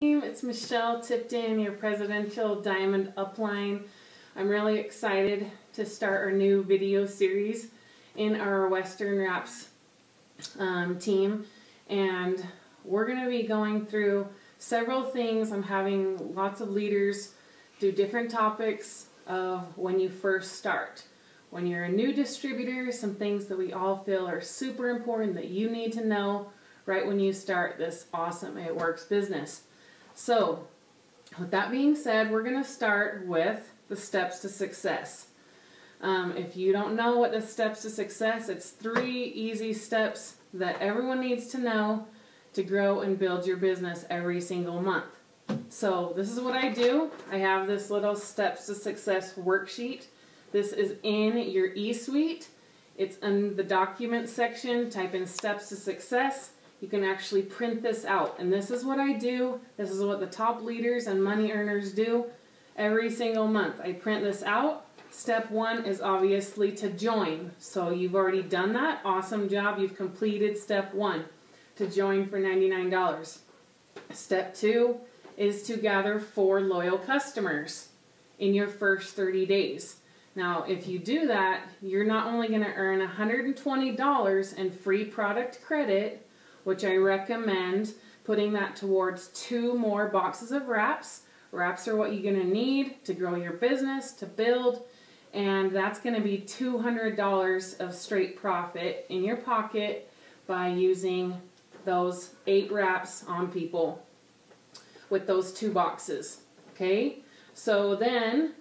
It's Michelle Tipton, your Presidential Diamond Upline. I'm really excited to start our new video series in our Western Wraps team, and we're going to be going through several things. I'm having lots of leaders do different topics of when you first start. When you're a new distributor, some things that we all feel are super important that you need to know right when you start this awesome ItWorks business. So, with that being said, we're going to start with the steps to success. If you don't know what the steps to success, it's 3 easy steps that everyone needs to know to grow and build your business every single month. So, this is what I do. I have this little steps to success worksheet. This is in your eSuite. It's in the document section. Type in steps to success. You can actually print this out, and this is what I do. This is what the top leaders and money earners do every single month. I print this out. Step 1 is obviously to join. So you've already done that. Awesome job. You've completed step 1, to join for $99. Step 2 is to gather 4 loyal customers in your first 30 days. Now, if you do that, you're not only going to earn $120 in free product credit, which I recommend putting that towards 2 more boxes of wraps. Wraps are what you're going to need to grow your business, to build, and that's going to be $200 of straight profit in your pocket by using those 8 wraps on people with those 2 boxes. Okay? So then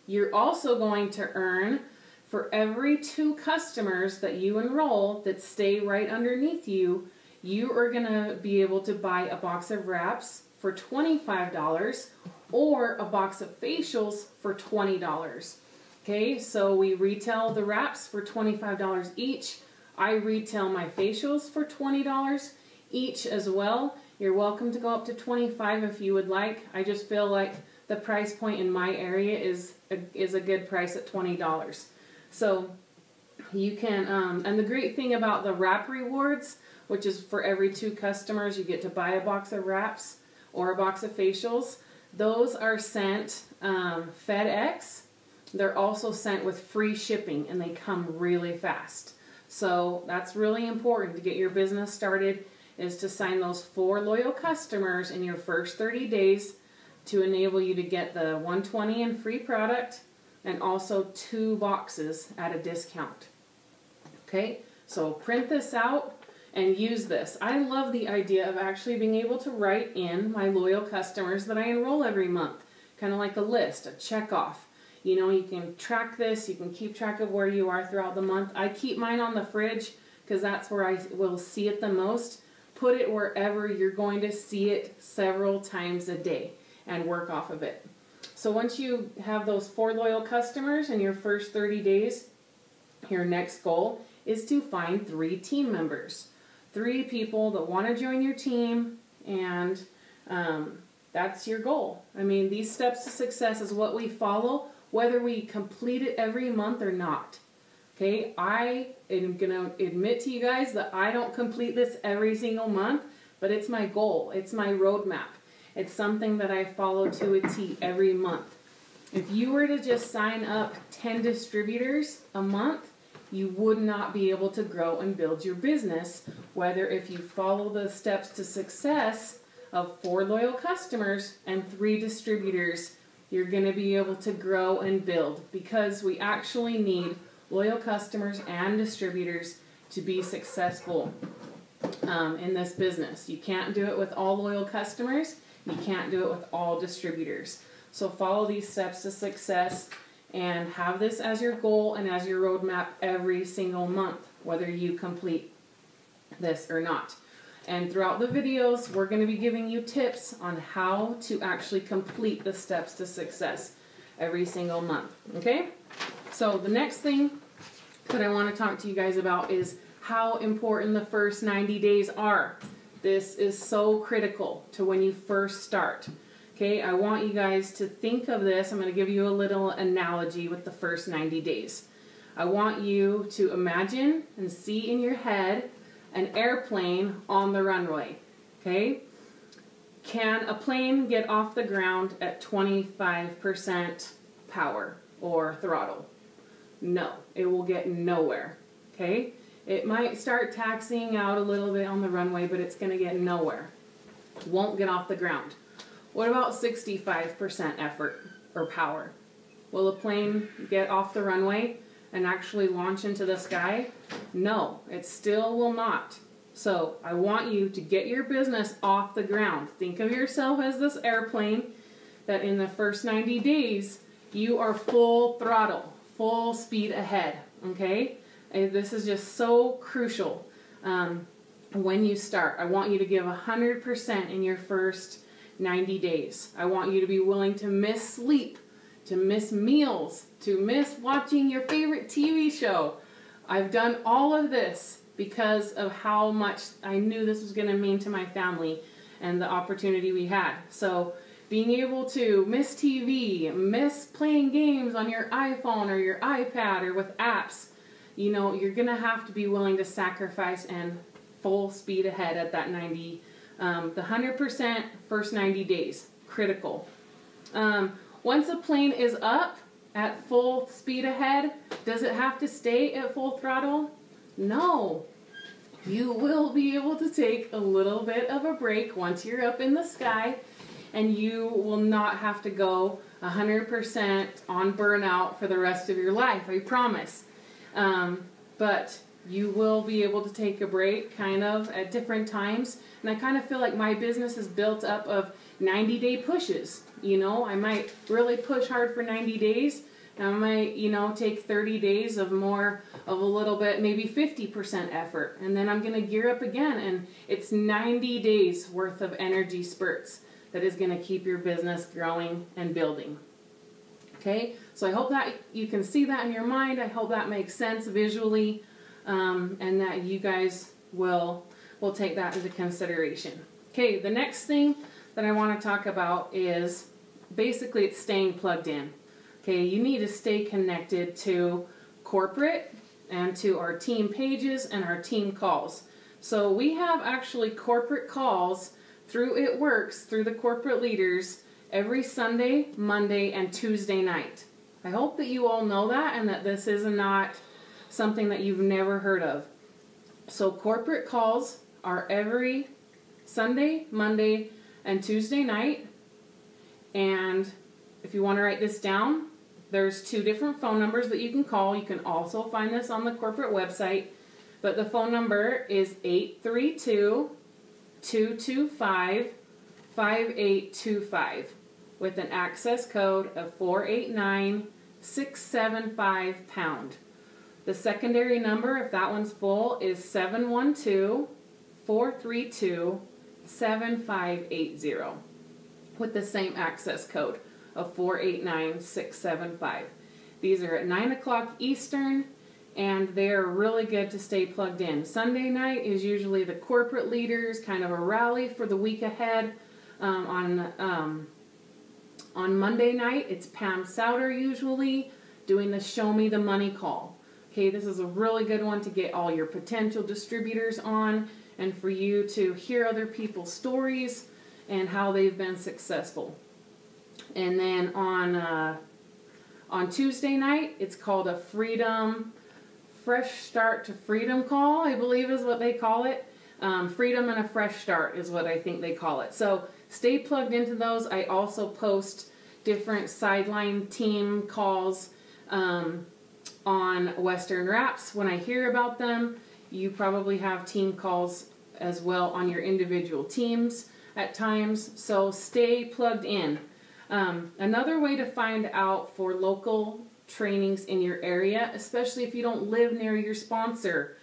you're also going to earn, for every 2 customers that you enroll that stay right underneath you, you are going to be able to buy a box of wraps for $25 or a box of facials for $20. Okay, so we retail the wraps for $25 each. I retail my facials for $20 each as well. You're welcome to go up to $25 if you would like. I just feel like the price point in my area is a good price at $20. So you can, and the great thing about the wrap rewards, which is for every 2 customers you get to buy a box of wraps or a box of facials. Those are sent FedEx. They're also sent with free shipping, and they come really fast. So that's really important to get your business started, is to sign those 4 loyal customers in your first 30 days to enable you to get the $120 in free product and also 2 boxes at a discount. Okay, so print this out and use this. I love the idea of actually being able to write in my loyal customers that I enroll every month. Kind of like a list, a check off. You know, you can track this, you can keep track of where you are throughout the month. I keep mine on the fridge because that's where I will see it the most. Put it wherever you're going to see it several times a day and work off of it. So once you have those 4 loyal customers in your first 30 days, your next goal is to find 3 team members. 3 people that want to join your team, and that's your goal. I mean, these steps to success is what we follow, whether we complete it every month or not. Okay, I am going to admit to you guys that I don't complete this every single month, but it's my goal. It's my roadmap. It's something that I follow to a T every month. If you were to just sign up 10 distributors a month, you would not be able to grow and build your business, whether if you follow the steps to success of 4 loyal customers and 3 distributors, you're going to be able to grow and build, because we actually need loyal customers and distributors to be successful in this business. You can't do it with all loyal customers. You can't do it with all distributors. So follow these steps to success and have this as your goal and as your roadmap every single month, whether you complete this or not. And throughout the videos, we're going to be giving you tips on how to actually complete the steps to success every single month. Okay? So the next thing that I want to talk to you guys about is how important the first 90 days are. This is so critical to when you first start. Okay, I want you guys to think of this. I'm going to give you a little analogy with the first 90 days. I want you to imagine and see in your head an airplane on the runway. Okay, Can a plane get off the ground at 25% power or throttle? No, it will get nowhere, okay? It might start taxiing out a little bit on the runway, but it's going to get nowhere. It won't get off the ground. What about 65% effort or power? Will a plane get off the runway and actually launch into the sky? No, it still will not. So I want you to get your business off the ground. Think of yourself as this airplane that in the first 90 days, you are full throttle, full speed ahead, okay? And this is just so crucial when you start. I want you to give 100% in your first 90 days. I want you to be willing to miss sleep, to miss meals, to miss watching your favorite TV show. I've done all of this because of how much I knew this was going to mean to my family and the opportunity we had. So being able to miss TV, miss playing games on your iPhone or your iPad or with apps, you know, you're going to have to be willing to sacrifice and full speed ahead at that 90, the 100% first 90 days, critical. Once a plane is up at full speed ahead, does it have to stay at full throttle? No. You will be able to take a little bit of a break once you're up in the sky, and you will not have to go 100% on burnout for the rest of your life, I promise. But you will be able to take a break kind of at different times. And I kind of feel like my business is built up of 90-day pushes. You know, I might really push hard for 90 days. And I might, you know, take 30 days of more of a little bit, maybe 50% effort. And then I'm going to gear up again. And it's 90 days worth of energy spurts that is going to keep your business growing and building. Okay, so I hope that you can see that in your mind. I hope that makes sense visually, and that you guys will take that into consideration. Okay, the next thing that I want to talk about is basically it's staying plugged in. Okay, you need to stay connected to corporate and to our team pages and our team calls. So we have actually corporate calls through ItWorks, through the corporate leaders, every Sunday, Monday, and Tuesday night. I hope that you all know that and that this is not something that you've never heard of. So corporate calls are every Sunday, Monday, and Tuesday night. And if you want to write this down, there's 2 different phone numbers that you can call. You can also find this on the corporate website. But the phone number is 832-225-5825 with an access code of 489-675#. The secondary number, if that one's full, is 712-432-7580 with the same access code of 489-675. These are at 9 o'clock Eastern, and they're really good to stay plugged in. Sunday night is usually the corporate leaders, kind of a rally for the week ahead. On Monday night, it's Pam Souter usually doing the Show Me the Money call. Okay, this is a really good one to get all your potential distributors on and for you to hear other people's stories and how they've been successful. And then on Tuesday night, it's called a Fresh Start to Freedom call, I believe is what they call it. Freedom and a Fresh Start is what I think they call it. So stay plugged into those. I also post different sideline team calls on Western Wraps. When I hear about them, you probably have team calls as well on your individual teams at times. So stay plugged in. Another way to find out for local trainings in your area, especially if you don't live near your sponsor,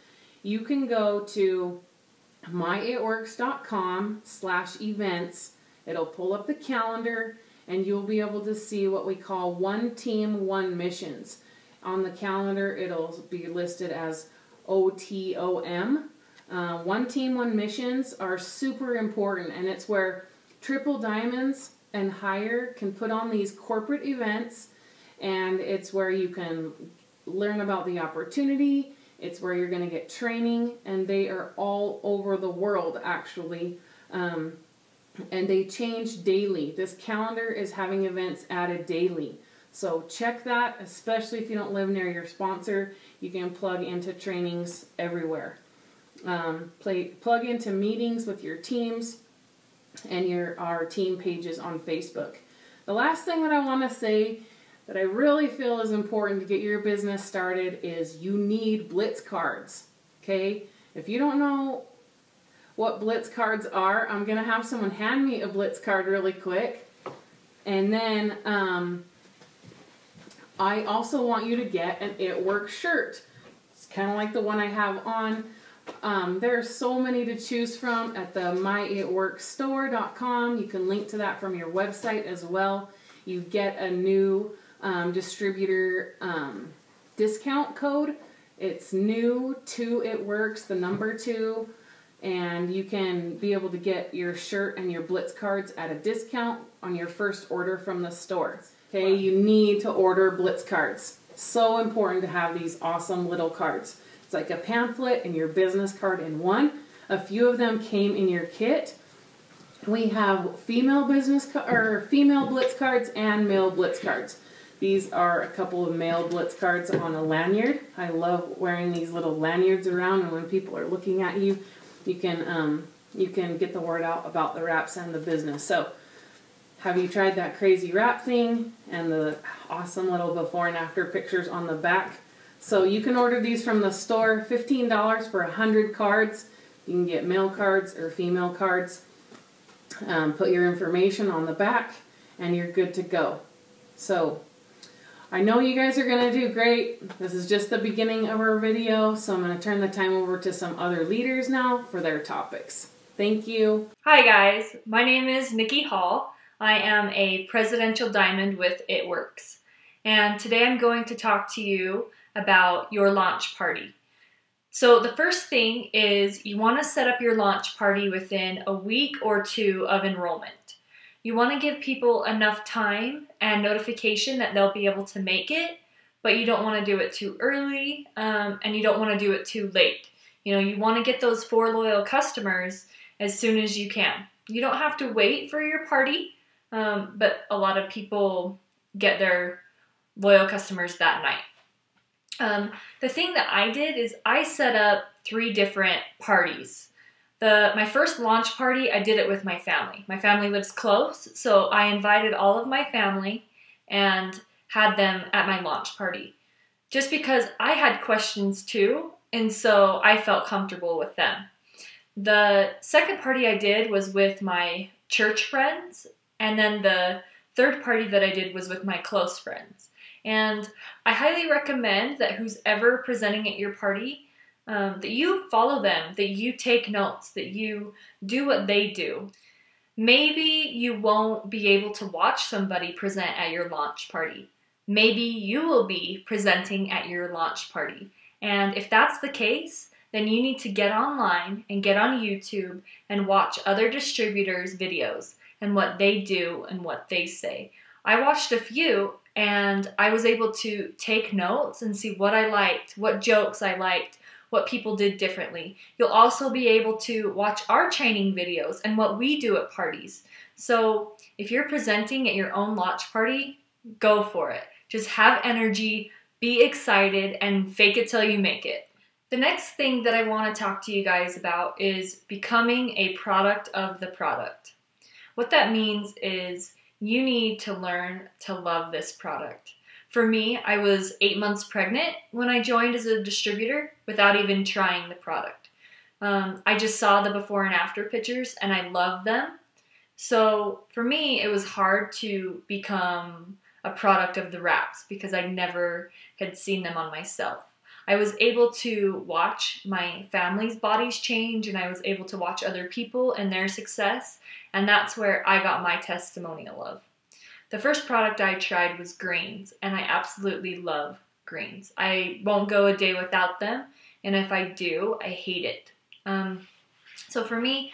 you can go to myitworks.com/events. It'll pull up the calendar and you'll be able to see what we call One Team, One Missions. On the calendar, it'll be listed as OTOM. One Team, One Missions are super important, and it's where triple diamonds and higher can put on these corporate events, and it's where you can learn about the opportunity. It's where you're going to get training, and they are all over the world, actually. and they change daily. This calendar is having events added daily. So check that, especially if you don't live near your sponsor. You can plug into trainings everywhere. Plug into meetings with your teams and our team pages on Facebook. The last thing that I want to say that I really feel is important to get your business started is you need Blitz cards. Okay? If you don't know what Blitz cards are, I'm going to have someone hand me a Blitz card really quick. And then I also want you to get an ItWorks shirt. It's kind of like the one I have on. There are so many to choose from at the myitworksstore.com. You can link to that from your website as well. You get a new distributor discount code. It's new to ItWorks, the number 2, and you can be able to get your shirt and your Blitz cards at a discount on your first order from the store. Okay, you need to order Blitz cards. So important to have these awesome little cards. It's like a pamphlet and your business card in one. A few of them came in your kit. We have female Blitz cards and male Blitz cards. These are a couple of male Blitz cards on a lanyard. I love wearing these little lanyards around, and when people are looking at you, you can get the word out about the wraps and the business. So, have you tried that crazy wrap thing and the awesome little before and after pictures on the back? So you can order these from the store, $15 for 100 cards. You can get male cards or female cards. Put your information on the back and you're good to go. So I know you guys are going to do great. This is just the beginning of our video, so I'm going to turn the time over to some other leaders now for their topics. Thank you. Hi guys, my name is Nikki Hall. I am a Presidential Diamond with ItWorks, and today I'm going to talk to you about your launch party. So the first thing is you want to set up your launch party within a week or 2 of enrollment. You want to give people enough time and notification that they'll be able to make it, but you don't want to do it too early, and you don't want to do it too late. You know, you want to get those 4 loyal customers as soon as you can. You don't have to wait for your party, but a lot of people get their loyal customers that night. The thing that I did is I set up 3 different parties. My first launch party, I did it with my family. My family lives close, so I invited all of my family and had them at my launch party. Just because I had questions too, and so I felt comfortable with them. The second party I did was with my church friends, and then the third party that I did was with my close friends. And I highly recommend that who's ever presenting at your party, that you follow them, that you take notes, that you do what they do. Maybe you won't be able to watch somebody present at your launch party. Maybe you will be presenting at your launch party. And if that's the case, then you need to get online and get on YouTube and watch other distributors' videos and what they do and what they say. I watched a few and I was able to take notes and see what I liked, what jokes I liked, what people did differently. You'll also be able to watch our training videos and what we do at parties. So if you're presenting at your own launch party, go for it. Just have energy, be excited, and fake it till you make it. The next thing that I want to talk to you guys about is becoming a product of the product. What that means is you need to learn to love this product. For me, I was 8 months pregnant when I joined as a distributor without even trying the product. I just saw the before and after pictures and I loved them. So for me, it was hard to become a product of the wraps because I never had seen them on myself. I was able to watch my family's bodies change, and I was able to watch other people and their success, and that's where I got my testimonial of. The first product I tried was greens, and I absolutely love greens. I won't go a day without them, and if I do, I hate it. So for me,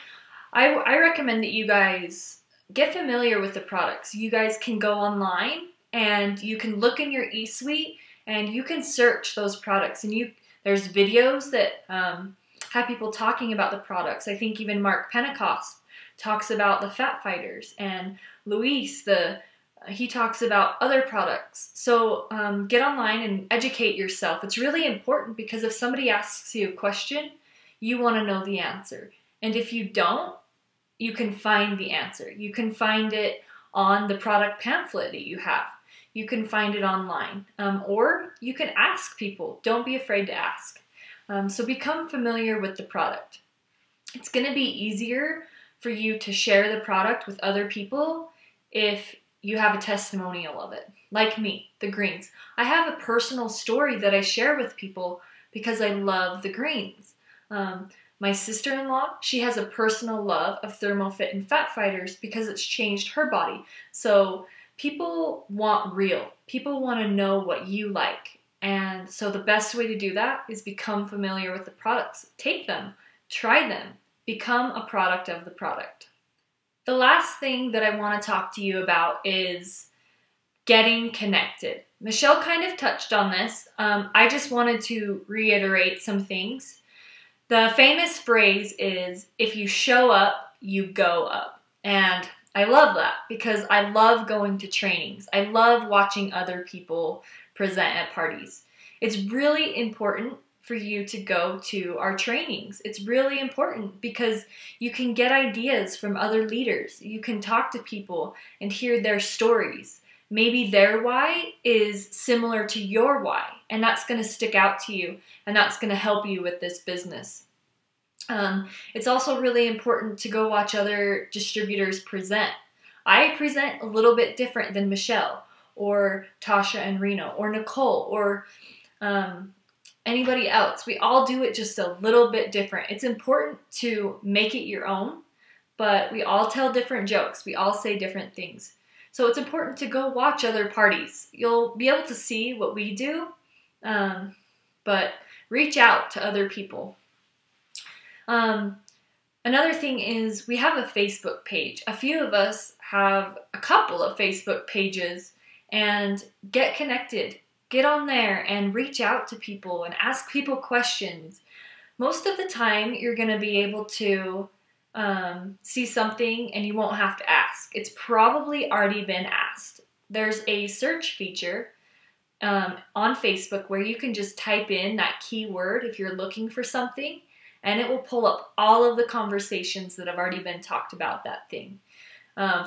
I recommend that you guys get familiar with the products. You guys can go online, and you can look in your eSuite, and you can search those products. And there's videos that have people talking about the products. I think even Mark Pentecost talks about the fat fighters, and Luis, he talks about other products. So get online and educate yourself. It's really important because if somebody asks you a question, you want to know the answer. And if you don't, you can find the answer. You can find it on the product pamphlet that you have. You can find it online, or you can ask people. Don't be afraid to ask. So become familiar with the product. It's going to be easier for you to share the product with other people if you have a testimonial of it. Like me, the greens. I have a personal story that I share with people because I love the greens. My sister-in-law, she has a personal love of ThermoFit and Fat Fighters because it's changed her body. So people want real. People want to know what you like. And so the best way to do that is become familiar with the products. Take them, try them, become a product of the product. The last thing that I want to talk to you about is getting connected. Michelle kind of touched on this. I just wanted to reiterate some things. The famous phrase is, if you show up, you go up. And I love that because I love going to trainings. I love watching other people present at parties. It's really important for you to go to our trainings. It's really important because you can get ideas from other leaders. You can talk to people and hear their stories. Maybe their why is similar to your why, and that's going to stick out to you, and that's going to help you with this business. It's also really important to go watch other distributors present. I present a little bit different than Michelle, or Tasha and Reno, or Nicole, or anybody else. We all do it just a little bit different. It's important to make it your own, but we all tell different jokes. We all say different things. So it's important to go watch other parties. You'll be able to see what we do, but reach out to other people. Another thing is we have a Facebook page. A few of us have a couple of Facebook pages, and get connected. Get on there and reach out to people and ask people questions. Most of the time you're going to be able to see something and you won't have to ask. It's probably already been asked. There's a search feature on Facebook where you can just type in that keyword if you're looking for something, and it will pull up all of the conversations that have already been talked about that thing.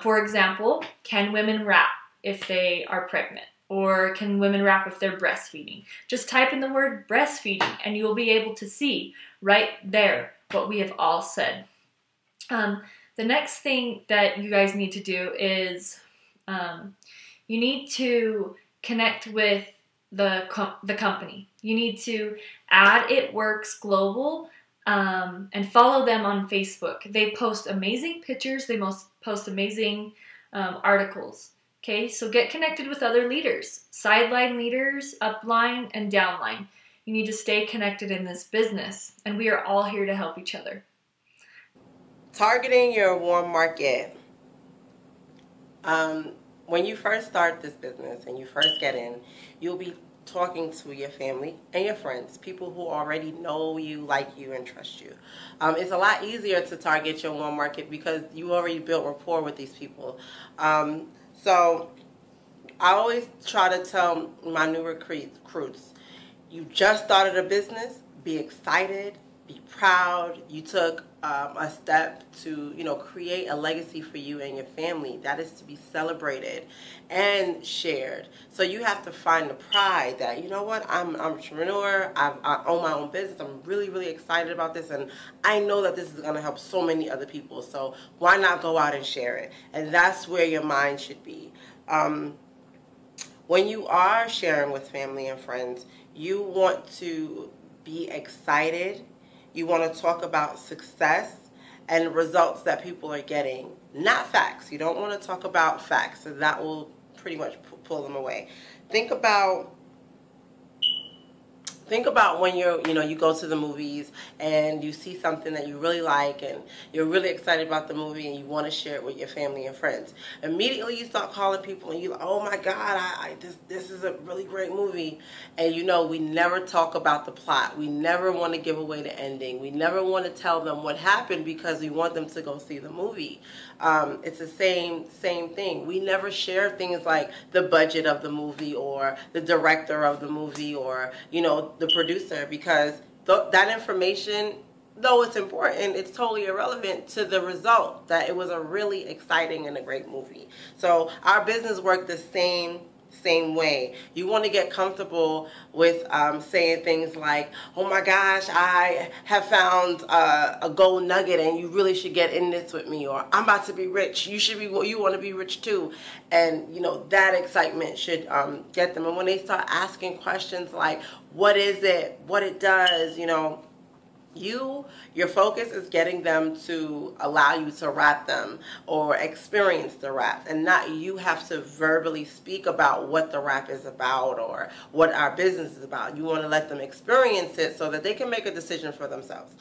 For example, can women rap if they are pregnant? Or can women rap if they're breastfeeding? Just type in the word breastfeeding and you will be able to see right there what we have all said. The next thing that you guys need to do is you need to connect with the company. You need to add ItWorks Global and follow them on Facebook. They post amazing pictures. They post amazing articles. Okay, so get connected with other leaders, sideline leaders, upline, and downline. You need to stay connected in this business, and we are all here to help each other. Targeting your warm market. When you first start this business and you first get in, you'll be talking to your family and your friends, people who already know you, like you, and trust you. It's a lot easier to target your warm market because you already built rapport with these people. So I always try to tell my new recruits, you just started a business, be excited, be proud. You took a step to, create a legacy for you and your family that is to be celebrated and shared. So you have to find the pride that, you know what, I'm an entrepreneur, I own my own business, I'm really, really excited about this, and I know that this is going to help so many other people, so why not go out and share it? And that's where your mind should be. When you are sharing with family and friends, you want to be excited. You want to talk about success and results that people are getting, not facts. You don't want to talk about facts, and that will pretty much pull them away. Think about think about when you go to the movies and you see something that you really like and you're really excited about the movie and you want to share it with your family and friends. Immediately you start calling people and you're like, oh my God, this is a really great movie. And we never talk about the plot. We never want to give away the ending. We never want to tell them what happened because we want them to go see the movie. It's the same thing. We never share things like the budget of the movie or the director of the movie or the producer, because that information, though it's important, it's totally irrelevant to the result that it was a really exciting and a great movie. So our business worked the same way. You want to get comfortable with saying things like, oh my gosh, I have found a gold nugget and you really should get in this with me, or I'm about to be rich, you want to be rich too. And that excitement should get them. And when they start asking questions like, what is it, what it does, your focus is getting them to allow you to rap them or experience the rap, and not you have to verbally speak about what the rap is about or what our business is about. You want to let them experience it so that they can make a decision for themselves.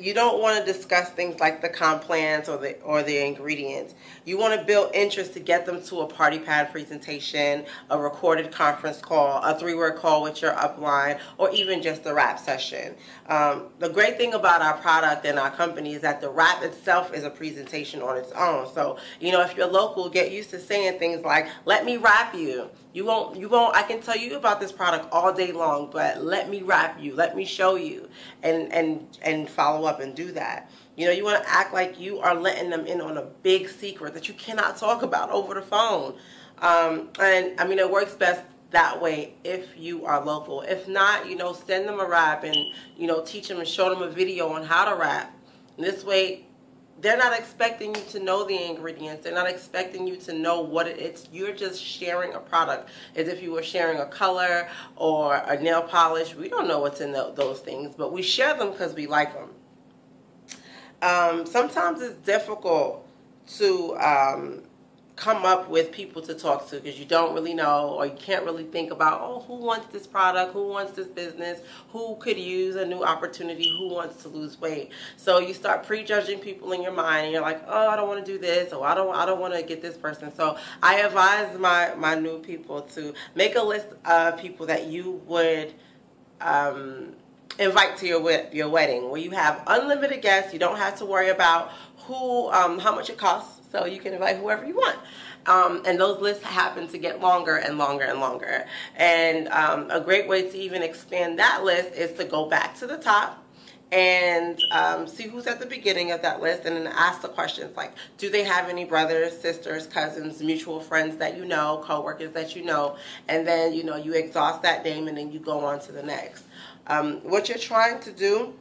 You don't want to discuss things like the comp plans or the ingredients. You want to build interest to get them to a party pad presentation, a recorded conference call, a 3-word call with your upline, or even just a rap session. The great thing about our product and our company is that the rap itself is a presentation on its own. So, if you're local, get used to saying things like, let me rap you. You won't, I can tell you about this product all day long, but let me rap you, let me show you, and follow up and do that. You want to act like you are letting them in on a big secret that you cannot talk about over the phone. And I mean, it works best that way if you are local. If not, send them a rap and, teach them and show them a video on how to rap. And this way, they're not expecting you to know the ingredients. They're not expecting you to know what it's. You're just sharing a product as if you were sharing a color or a nail polish. We don't know what's in those things, but we share them because we like them. Sometimes it's difficult to come up with people to talk to because you don't really know, or you can't really think about, oh, who wants this product, who wants this business, who could use a new opportunity, who wants to lose weight. So you start prejudging people in your mind and you're like, oh, I don't want to do this, or I don't want to get this person. So I advise my new people to make a list of people that you would invite to your wedding, where you have unlimited guests. You don't have to worry about how much it costs. So you can invite whoever you want. And those lists happen to get longer and longer and longer. And a great way to even expand that list is to go back to the top and see who's at the beginning of that list, and then ask the questions like, do they have any brothers, sisters, cousins, mutual friends that you know, coworkers that you know, and then you exhaust that name and then you go on to the next. What you're trying to do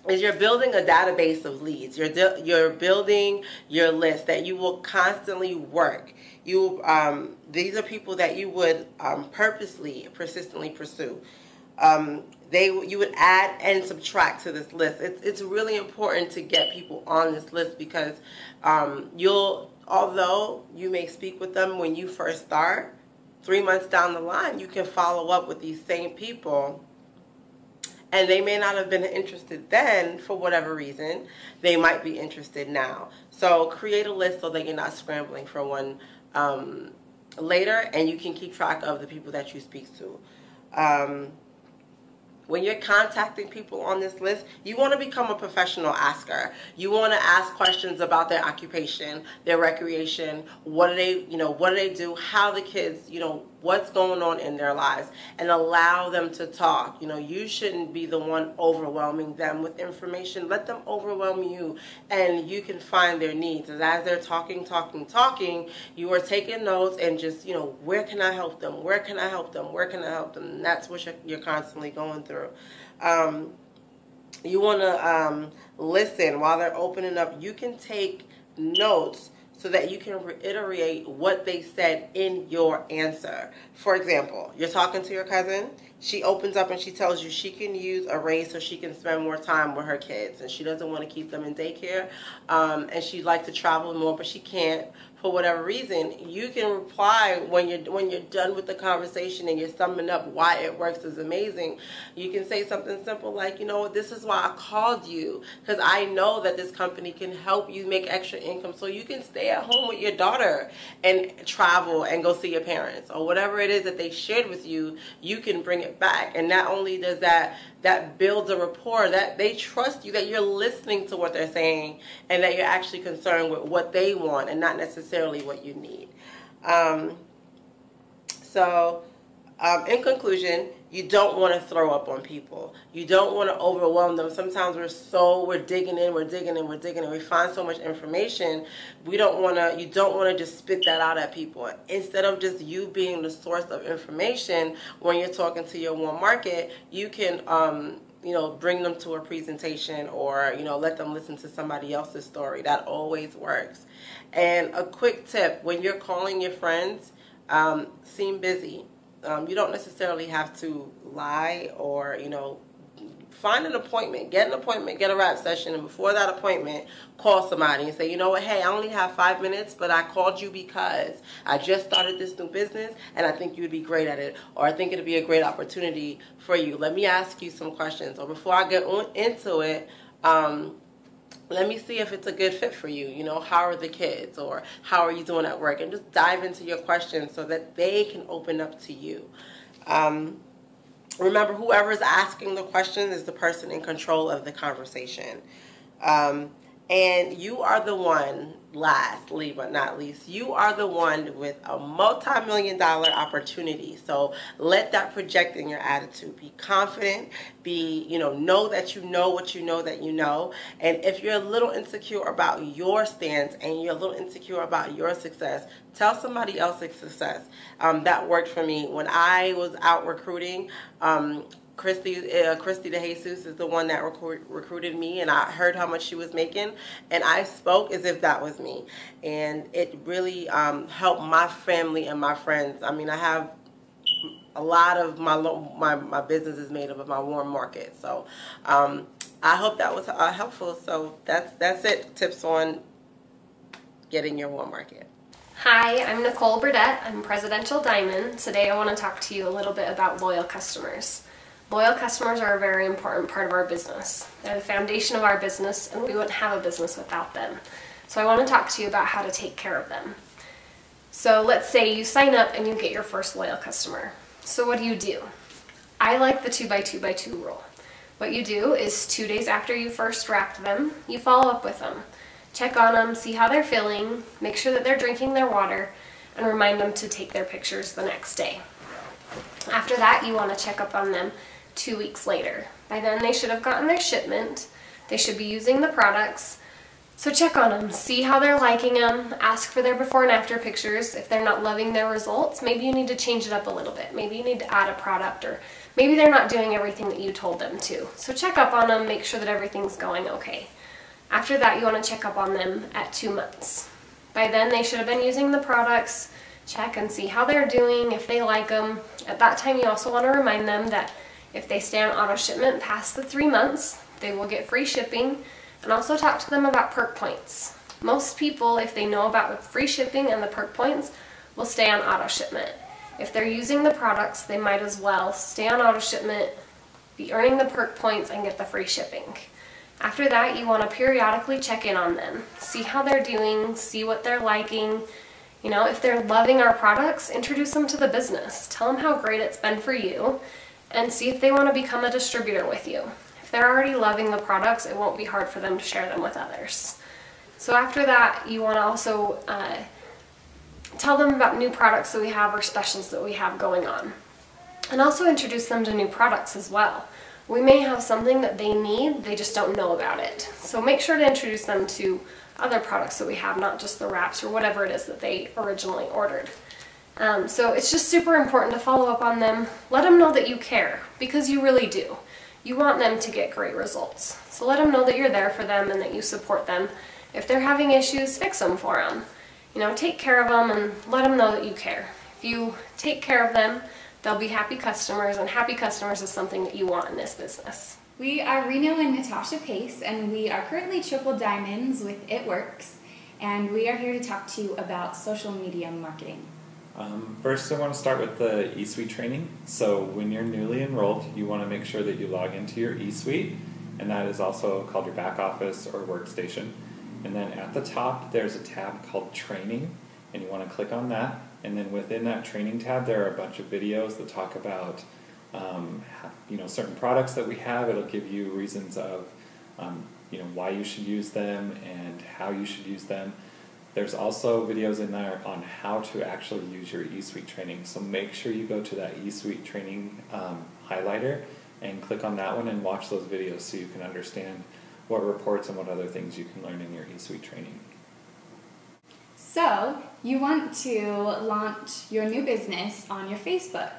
is you're building a database of leads. You're building your list that you will constantly work. These are people that you would persistently pursue. You would add and subtract to this list. It's really important to get people on this list because although you may speak with them when you first start, 3 months down the line, you can follow up with these same people. And they may not have been interested then for whatever reason. They might be interested now. So create a list so that you're not scrambling for one later, and you can keep track of the people that you speak to. When you're contacting people on this list, you want to become a professional asker. You want to ask questions about their occupation, their recreation, what do they do, how the kids, what's going on in their lives, and allow them to talk. You shouldn't be the one overwhelming them with information. Let them overwhelm you, and you can find their needs. And as they're talking, you are taking notes and just, where can I help them? Where can I help them? Where can I help them? And that's what you're constantly going through. You want to listen while they're opening up. You can take notes so that you can reiterate what they said in your answer. For example, you're talking to your cousin, she opens up and she tells you she can use a raise so she can spend more time with her kids, and she doesn't want to keep them in daycare, and she'd like to travel more, but she can't for whatever reason. You can reply when you're done with the conversation and you're summing up why ItWorks is amazing. You can say something simple like, you know, this is why I called you, because I know that this company can help you make extra income so you can stay at home with your daughter and travel and go see your parents, or whatever it is that they shared with you, you can bring it back. And not only does that builds a rapport, that they trust you, that you're listening to what they're saying, and that you're actually concerned with what they want and not necessarily what you need. In conclusion, you don't want to throw up on people. You don't want to overwhelm them. Sometimes we're digging in, we find so much information. You don't want to just spit that out at people. Instead of just you being the source of information when you're talking to your warm market, you can bring them to a presentation, or let them listen to somebody else's story. That always works. And a quick tip: when you're calling your friends, seem busy. You don't necessarily have to lie, or find an appointment, get a rap session, and before that appointment, call somebody and say, you know what, hey, I only have 5 minutes, but I called you because I just started this new business and I think you'd be great at it, or I think it'd be a great opportunity for you. Let me ask you some questions, or before I get into it, let me see if it's a good fit for you. How are the kids, or how are you doing at work? And just dive into your questions so that they can open up to you. Remember, whoever is asking the question is the person in control of the conversation. And you are the one, lastly but not least, you are the one with a multi-million-dollar opportunity. So let that project in your attitude. Be confident. Know that you know what you know that you know. And if you're a little insecure about your stance and you're a little insecure about your success, tell somebody else's success. That worked for me when I was out recruiting. Christy DeJesus is the one that recruited me, and I heard how much she was making, and I spoke as if that was me, and it really helped my family and my friends. I mean, I have a lot of my business is made up of my warm market, so I hope that was helpful. So that's it. Tips on getting your warm market. Hi, I'm Nicole Burdett. I'm Presidential Diamond. Today I want to talk to you a little bit about loyal customers. Loyal customers are a very important part of our business. They're the foundation of our business, and we wouldn't have a business without them. So I want to talk to you about how to take care of them. So let's say you sign up and you get your first loyal customer. So what do? I like the 2x2x2 rule. What you do is 2 days after you first wrapped them, you follow up with them. Check on them, see how they're feeling, make sure that they're drinking their water, and remind them to take their pictures the next day. After that, you want to check up on them 2 weeks later. By then they should have gotten their shipment. They should be using the products. So check on them, see how they're liking them, ask for their before and after pictures. If they're not loving their results, maybe you need to change it up a little bit. Maybe you need to add a product, or maybe they're not doing everything that you told them to. So check up on them, make sure that everything's going okay. After that, you want to check up on them at 2 months. By then they should have been using the products. Check and see how they're doing, if they like them. At that time, you also want to remind them that if they stay on auto shipment past the 3 months, they will get free shipping, and also talk to them about perk points. Most people, if they know about the free shipping and the perk points, will stay on auto shipment. If they're using the products, they might as well stay on auto shipment, be earning the perk points, and get the free shipping. After that, you want to periodically check in on them, see how they're doing, see what they're liking. If they're loving our products, introduce them to the business. Tell them how great it's been for you, and see if they want to become a distributor with you. If they're already loving the products, it won't be hard for them to share them with others. So after that, you want to also tell them about new products that we have or specials that we have going on. And also introduce them to new products as well. We may have something that they need, they just don't know about it. So make sure to introduce them to other products that we have, not just the wraps or whatever it is that they originally ordered. So it's just super important to follow up on them. Let them know that you care, because you really do. You want them to get great results. So let them know that you're there for them and that you support them. If they're having issues, fix them for them. Take care of them and let them know that you care. If you take care of them, They'll be happy customers, and happy customers is something that you want in this business. We are Reno and Natasha Pace, and we are currently triple diamonds with ItWorks, and we are here to talk to you about social media marketing. First, I want to start with the eSuite training. So when you're newly enrolled, you want to make sure that you log into your eSuite, and that is also called your back office or workstation. And then at the top, there's a tab called Training, and you want to click on that. And then within that training tab, there are a bunch of videos that talk about certain products that we have. It'll give you reasons of why you should use them and how you should use them. There's also videos in there on how to actually use your eSuite training. So make sure you go to that eSuite training highlighter and click on that one and watch those videos so you can understand what reports and what other things you can learn in your eSuite training. So, you want to launch your new business on your Facebook.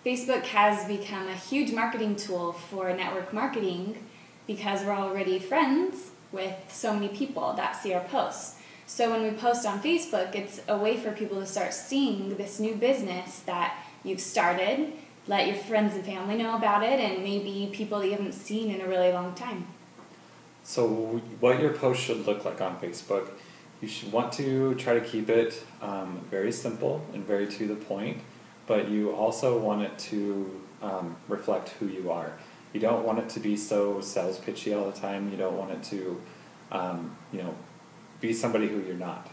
Facebook has become a huge marketing tool for network marketing because we're already friends with so many people that see our posts. So when we post on Facebook, it's a way for people to start seeing this new business that you've started, let your friends and family know about it, and maybe people that you haven't seen in a really long time. So what your post should look like on Facebook, you should want to try to keep it very simple and very to the point, but you also want it to reflect who you are. You don't want it to be so sales pitchy all the time. You don't want it to, be somebody who you're not.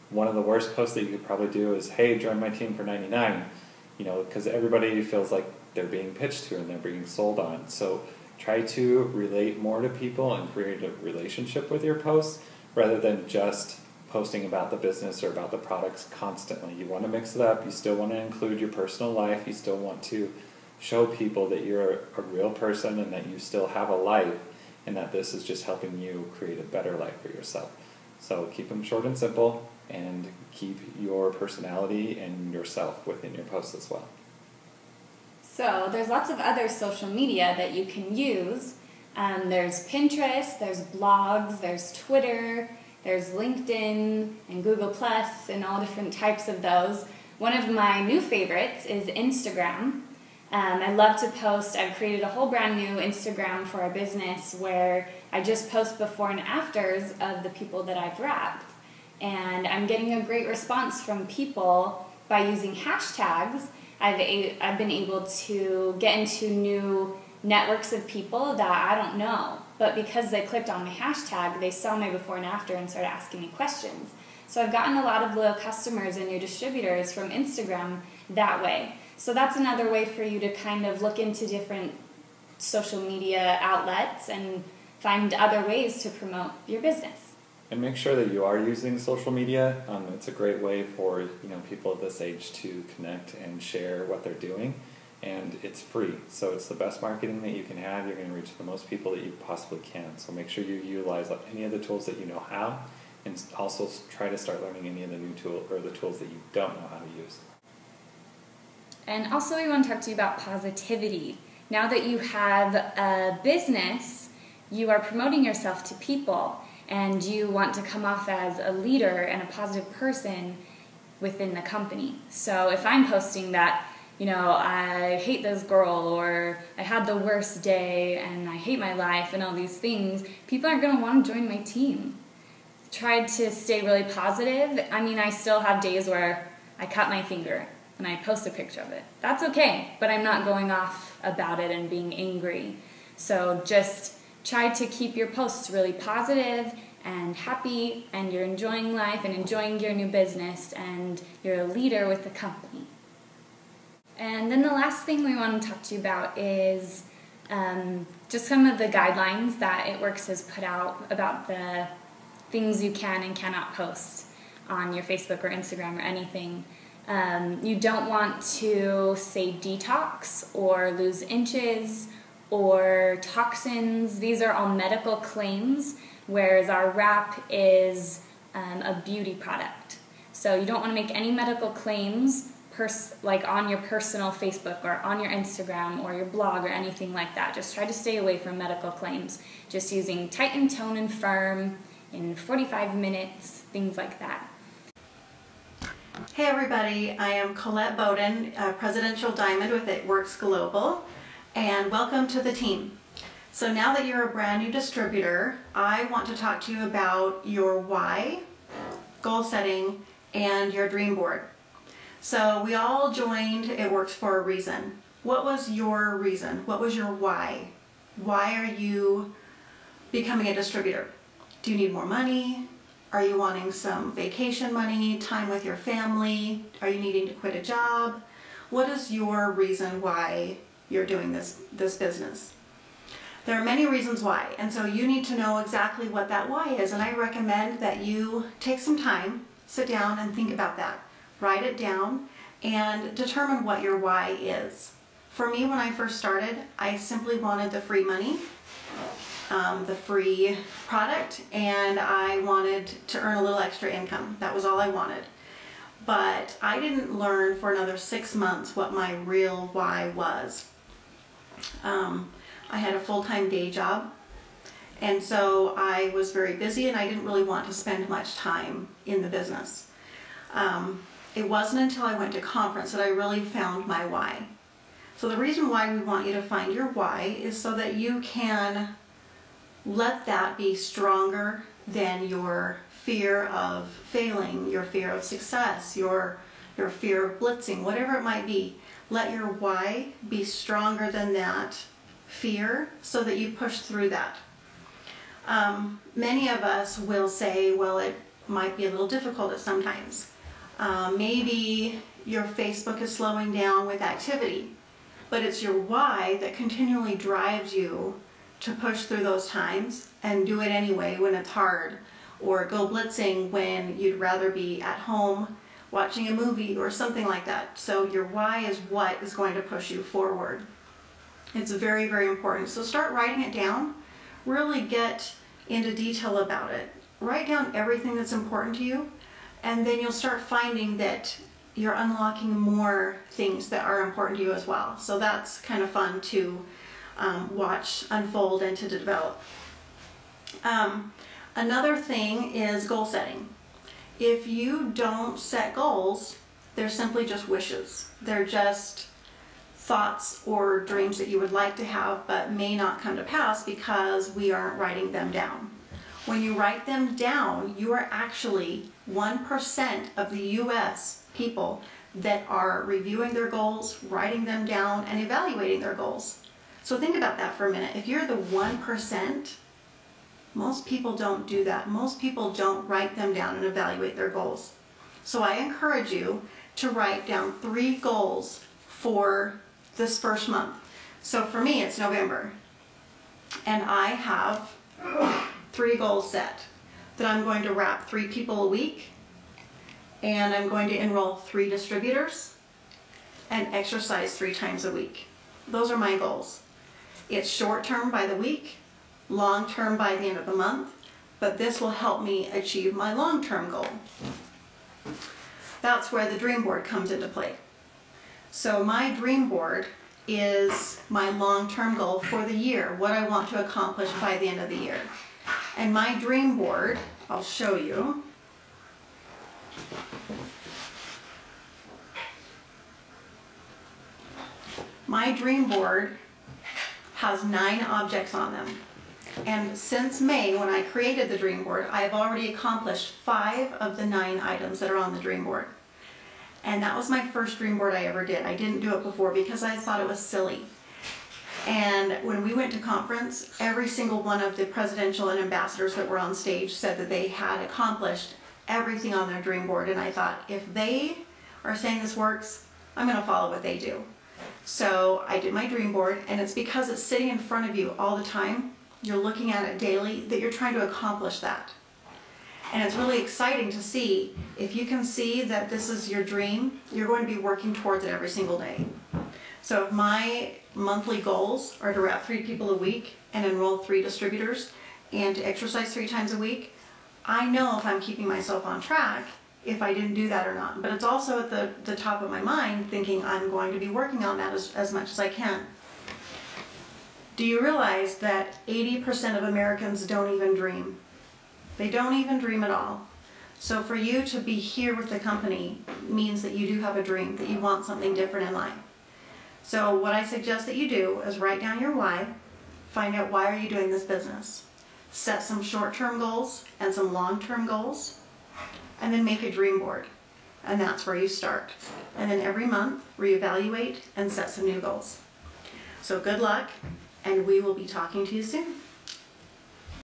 One of the worst posts that you could probably do is, hey, join my team for $99, because everybody feels like they're being pitched to and they're being sold on. So try to relate more to people and create a relationship with your posts rather than just posting about the business or about the products constantly. You want to mix it up. You still want to include your personal life. You still want to show people that you're a real person and that you still have a life, and that this is just helping you create a better life for yourself. So keep them short and simple, and keep your personality and yourself within your posts as well. So there's lots of other social media that you can use. There's Pinterest, there's blogs, there's Twitter, there's LinkedIn and Google Plus and all different types of those. One of my new favorites is Instagram. I love to post. I've created a whole brand new Instagram for our business where I just post before and afters of the people that I've wrapped. And I'm getting a great response from people by using hashtags. I've been able to get into new networks of people that I don't know. But because they clicked on my hashtag, they saw my before and after and started asking me questions. So I've gotten a lot of loyal customers and new distributors from Instagram that way. So that's another way for you to kind of look into different social media outlets and find other ways to promote your business. And make sure that you are using social media. It's a great way for people of this age to connect and share what they're doing, and it's free. So it's the best marketing that you can have. You're going to reach the most people that you possibly can. So make sure you utilize any of the tools that you know how, and also try to start learning any of the new tools or the tools that you don't know how to use. And also we want to talk to you about positivity. Now that you have a business, you are promoting yourself to people, and you want to come off as a leader and a positive person within the company. So if I'm posting that, I hate this girl, or I had the worst day and I hate my life and all these things, people aren't going to want to join my team. Try to stay really positive. I still have days where I cut my finger and I post a picture of it. That's okay, but I'm not going off about it and being angry. So just try to keep your posts really positive and happy, and you're enjoying life and enjoying your new business, and you're a leader with the company. And then the last thing we want to talk to you about is just some of the guidelines that ItWorks has put out about the things you can and cannot post on your Facebook or Instagram or anything. You don't want to say detox or lose inches or toxins. These are all medical claims, whereas our wrap is a beauty product. So you don't want to make any medical claims like on your personal Facebook or on your Instagram or your blog or anything like that. Just try to stay away from medical claims. Just using Tighten, Tone, and Firm in 45 minutes, things like that. Hey everybody, I am Colette Bowden, Presidential Diamond with ItWorks Global, and welcome to the team. So now that you're a brand new distributor, I want to talk to you about your why, goal setting, and your dream board. So we all joined ItWorks for a reason. What was your reason? What was your why? Why are you becoming a distributor? Do you need more money? Are you wanting some vacation money, time with your family? Are you needing to quit a job? What is your reason why you're doing this business? There are many reasons why, and so you need to know exactly what that why is, and I recommend that you take some time, sit down and think about that. Write it down and determine what your why is. For me, when I first started, I simply wanted the free money, the free product, and I wanted to earn a little extra income. That was all I wanted. But I didn't learn for another 6 months what my real why was. I had a full-time day job, and so I was very busy and I didn't really want to spend much time in the business. It wasn't until I went to conference that I really found my why. So the reason why we want you to find your why is so that you can let that be stronger than your fear of failing, your fear of success, your fear of blitzing, whatever it might be. Let your why be stronger than that fear so that you push through that. Many of us will say, well, it might be a little difficult at sometimes. Maybe your Facebook is slowing down with activity, but it's your why that continually drives you to push through those times and do it anyway when it's hard, or go blitzing when you'd rather be at home watching a movie or something like that. So your why is what is going to push you forward. It's very, very important. So start writing it down. Really get into detail about it. Write down everything that's important to you, and then you'll start finding that you're unlocking more things that are important to you as well. So that's kind of fun to watch unfold and to develop. Another thing is goal setting. If you don't set goals, they're simply just wishes. They're just thoughts or dreams that you would like to have but may not come to pass because we aren't writing them down. When you write them down, you are actually 1% of the US people that are reviewing their goals, writing them down, and evaluating their goals. So think about that for a minute. If you're the 1%, most people don't do that. Most people don't write them down and evaluate their goals. So I encourage you to write down 3 goals for this first month. So for me, it's November, and I have 3 goals set. That I'm going to wrap 3 people a week, and I'm going to enroll 3 distributors, and exercise 3 times a week. Those are my goals. It's short term by the week, long term by the end of the month, but this will help me achieve my long term goal. That's where the dream board comes into play. So my dream board is my long term goal for the year, what I want to accomplish by the end of the year. And my dream board, I'll show you. My dream board has 9 objects on them. And since May, when I created the dream board, I've already accomplished 5 of the 9 items that are on the dream board. And that was my first dream board I ever did. I didn't do it before because I thought it was silly. And when we went to conference, every single one of the presidential and ambassadors that were on stage said that they had accomplished everything on their dream board. And I thought, if they are saying this works, I'm going to follow what they do. So I did my dream board, and it's because it's sitting in front of you all the time, you're looking at it daily, that you're trying to accomplish that. And it's really exciting to see, if you can see that this is your dream, you're going to be working towards it every single day. So if my monthly goals are to wrap 3 people a week and enroll 3 distributors and to exercise 3 times a week, I know if I'm keeping myself on track if I didn't do that or not. But it's also at the top of my mind thinking I'm going to be working on that as much as I can. Do you realize that 80% of Americans don't even dream? They don't even dream at all. So for you to be here with the company means that you do have a dream, that you want something different in life. So what I suggest that you do is write down your why, find out why are you doing this business, set some short-term goals and some long-term goals, and then make a dream board. And that's where you start. And then every month, reevaluate and set some new goals. So good luck, and we will be talking to you soon.